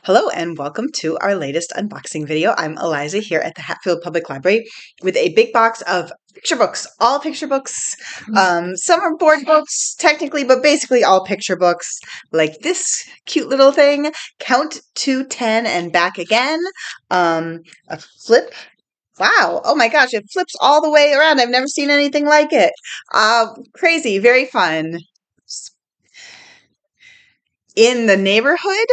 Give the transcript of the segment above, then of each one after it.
Hello and welcome to our latest unboxing video. I'm Eliza here at the Hatfield Public Library with a big box of picture books, all picture books. Some are board books technically, but basically all picture books like this cute little thing, Count to 10 and Back Again. A flip. Wow. Oh my gosh, it flips all the way around. I've never seen anything like it. Crazy, very fun. In the Neighborhood.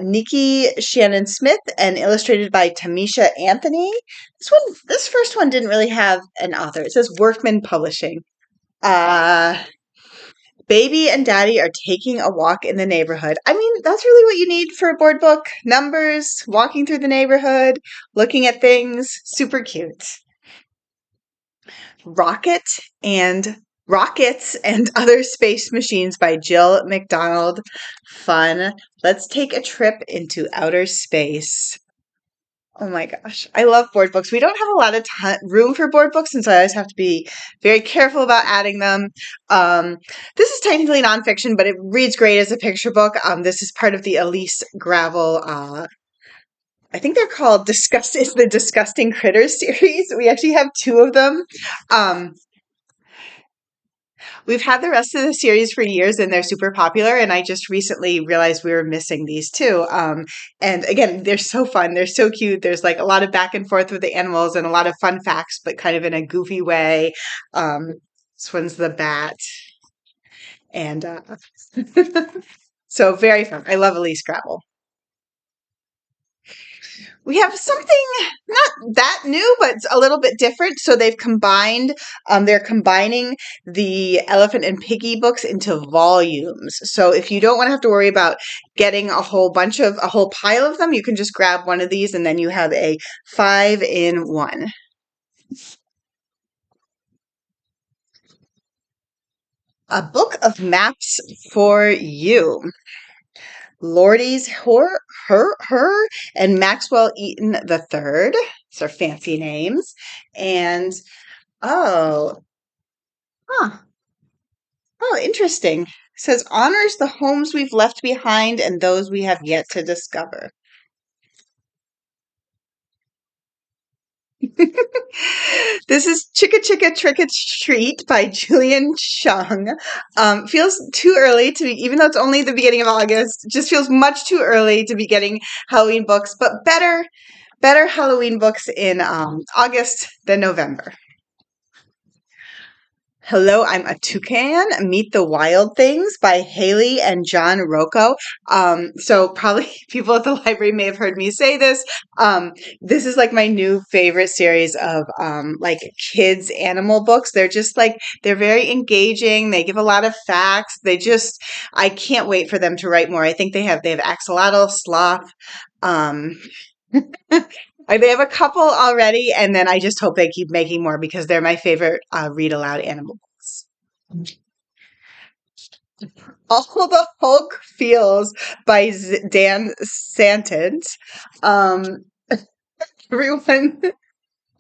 Nikki Shannon Smith and illustrated by Tamisha Anthony. This first one didn't really have an author. It says Workman Publishing. Baby and Daddy are taking a walk in the neighborhood. I mean, that's really what you need for a board book. Numbers, walking through the neighborhood, looking at things. Super cute. Rockets and Other Space Machines by Jill McDonald. Fun. Let's take a trip into outer space. Oh my gosh. I love board books. We don't have a lot of room for board books, and so I always have to be very careful about adding them. This is technically nonfiction, but it reads great as a picture book. This is part of the Elise Gravel I think they're called it's the Disgusting Critters series. We actually have two of them. We've had the rest of the series for years and they're super popular, and I just recently realized we were missing these too. And again, they're so fun. They're so cute. There's like a lot of back and forth with the animals and a lot of fun facts, but kind of in a goofy way. This one's the bat. And so very fun. I love Elise Gravel. We have something not that new, but a little bit different. So they're combining the Elephant and Piggy books into volumes. So if you don't want to have to worry about getting a whole pile of them, you can just grab one of these and then you have a 5-in-1. A book of maps for you. Lourdes, her, and Maxwell Eaton III. These are fancy names. And, interesting. It says, honors the homes we've left behind and those we have yet to discover. This is Chicka Trick or Treat by Julien Chung. Feels too early to be, even though it's only the beginning of August, just feels much too early to be getting Halloween books, but better Halloween books in August than November. Hello, I'm a Toucan. Meet the Wild Things by Hayley and John Rocco. So probably people at the library may have heard me say this. This is like my new favorite series of like kids animal books. They're just like, they're very engaging. They give a lot of facts. I can't wait for them to write more. I think they have axolotl, sloth, they have a couple already, and then I just hope they keep making more because they're my favorite read-aloud animal books. All the Hulk Feels by Dan Santance. Everyone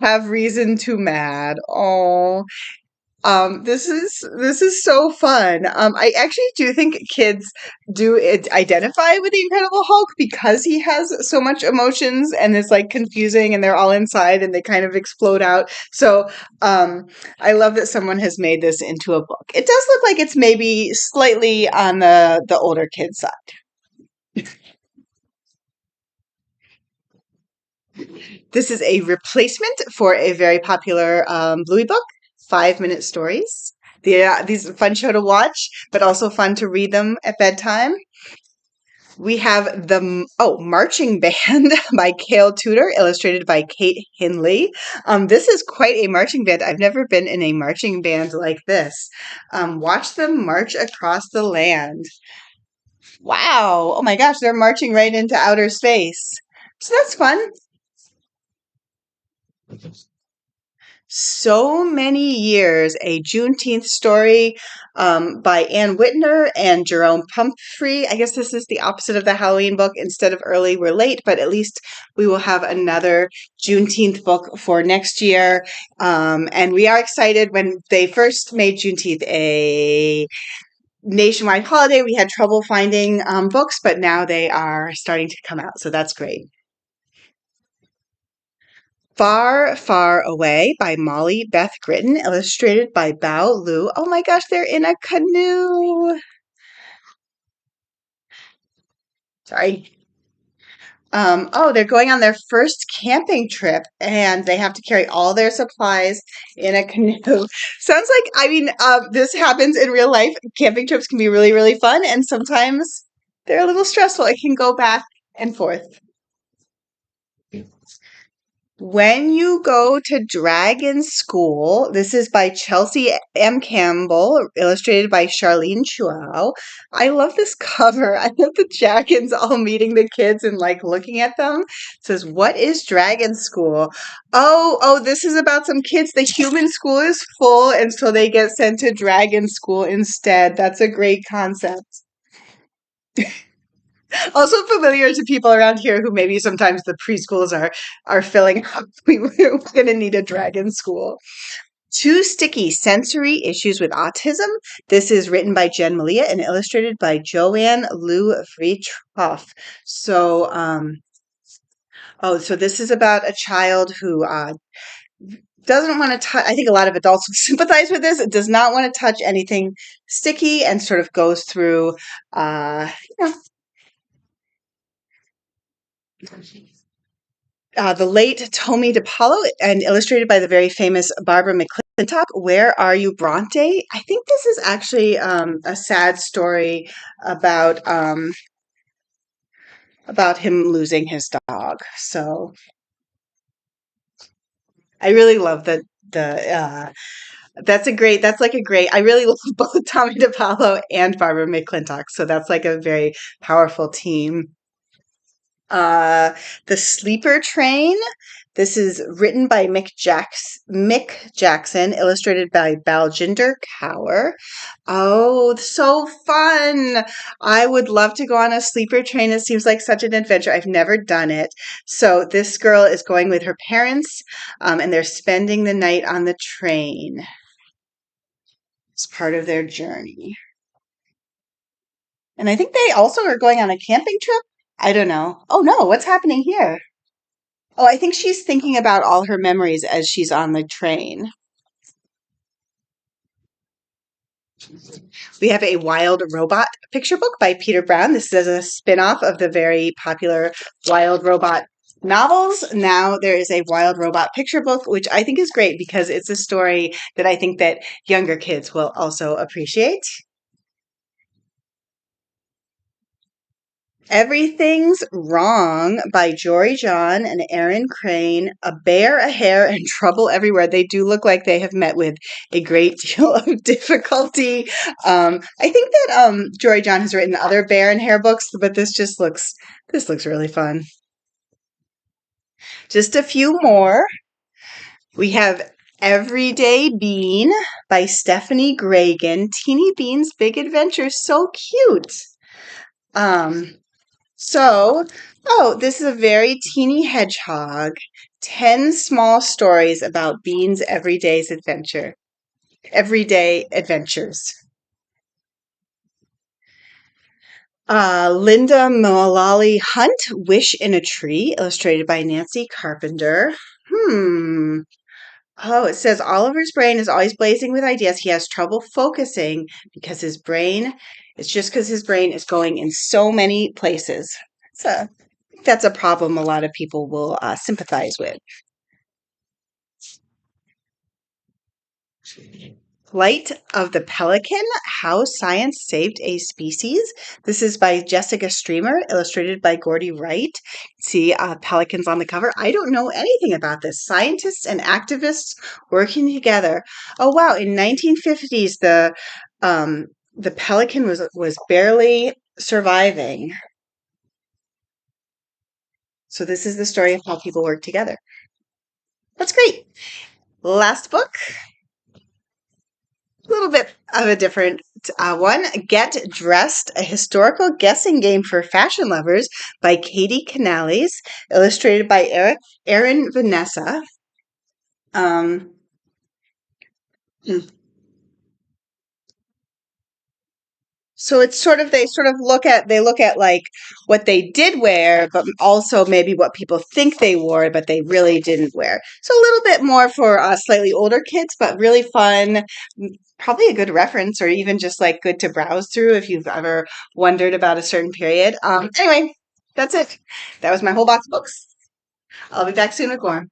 have reason to mad. Oh. This is so fun. I actually do think kids do identify with the Incredible Hulk because he has so much emotions and it's like confusing and they're all inside and they kind of explode out. So, I love that someone has made this into a book. It does look like it's maybe slightly on the older kid side. This is a replacement for a very popular Bluey book. 5-minute stories. These are a fun show to watch, but also fun to read them at bedtime. We have the Marching Band by Cale Tudor, illustrated by Kate Hindley. This is quite a marching band. I've never been in a marching band like this. Watch them march across the land. Wow. Oh my gosh, they're marching right into outer space. So that's fun. So Many Years, a Juneteenth story by Ann Whitner and Jerome Pumphrey. I guess this is the opposite of the Halloween book. Instead of early, we're late, but at least we will have another Juneteenth book for next year. And we are excited. When they first made Juneteenth nationwide holiday, we had trouble finding books, but now they are starting to come out. So that's great. Far, Far Away by Molly Beth Gritton, illustrated by Bao Lu. Oh my gosh, they're in a canoe. Sorry. Oh, they're going on their first camping trip and they have to carry all their supplies in a canoe. Sounds like, this happens in real life. Camping trips can be really, really fun, and sometimes they're a little stressful. It can go back and forth. When You Go to Dragon School, this is by Chelsea M. Campbell, illustrated by Charlene Chuao. I love this cover. I love the dragons all meeting the kids and like looking at them. It says, "What is Dragon School?" Oh, this is about some kids. The human school is full, and so they get sent to Dragon School instead. That's a great concept. Also familiar to people around here who maybe sometimes the preschools are filling up. We're going to need a dragon school. Too Sticky: Sensory Issues with Autism. This is written by Jen Malia and illustrated by Joanne Lou Vritroff. So, so this is about a child who doesn't want to touch. I think a lot of adults will sympathize with this. It does not want to touch anything sticky and sort of goes through, you know, the late Tomie dePaola and illustrated by the very famous Barbara McClintock. Where Are You, Bronte? I think this is actually a sad story about him losing his dog. So I really love the that's like a great. I really love both Tomie dePaola and Barbara McClintock. So that's like a very powerful team. The Sleeper Train. This is written by Mick Jackson, illustrated by Baljinder Kaur. Oh, so fun! I would love to go on a sleeper train. It seems like such an adventure. I've never done it. So this girl is going with her parents, and they're spending the night on the train. It's part of their journey. And I think they also are going on a camping trip. I don't know. Oh no, what's happening here? Oh, I think she's thinking about all her memories as she's on the train. We have a Wild Robot picture book by Peter Brown. This is a spin-off of the very popular Wild Robot novels. Now there is a Wild Robot picture book, which I think is great because it's a story that I think that younger kids will also appreciate. Everything's Wrong by Jory John and Aaron Crane. A bear, a hare, and trouble everywhere. They do look like they have met with a great deal of difficulty. I think that Jory John has written other bear and hare books, but this looks really fun. Just a few more. We have Everyday Bean by Stephanie Graegrin. Teeny Bean's Big Adventure. So cute. This is a very teeny hedgehog. 10 small stories about Bean's everyday adventures. Lynda Mullaly Hunt, Wish in a Tree, illustrated by Nancy Carpenter. Oh, it says Oliver's brain is always blazing with ideas. He has trouble focusing because because his brain is going in so many places. That's a problem a lot of people will sympathize with. Plight of the Pelican: How Science Saved a Species. This is by Jessica Stremer, illustrated by Gordy Wright. See pelicans on the cover. I don't know anything about this. Scientists and activists working together. Oh wow! In 1950s, the pelican was barely surviving. So this is the story of how people work together. That's great. Last book. A little bit of a different one. Get Dressed, a historical guessing game for fashion lovers by Katy Canales, illustrated by Erin Vanessa. Um, So it's sort of they look at like what they did wear, but also maybe what people think they wore, but they really didn't wear. So a little bit more for slightly older kids, but really fun. Probably a good reference, or even just like good to browse through if you've ever wondered about a certain period. Anyway, that's it. That was my whole box of books. I'll be back soon with more.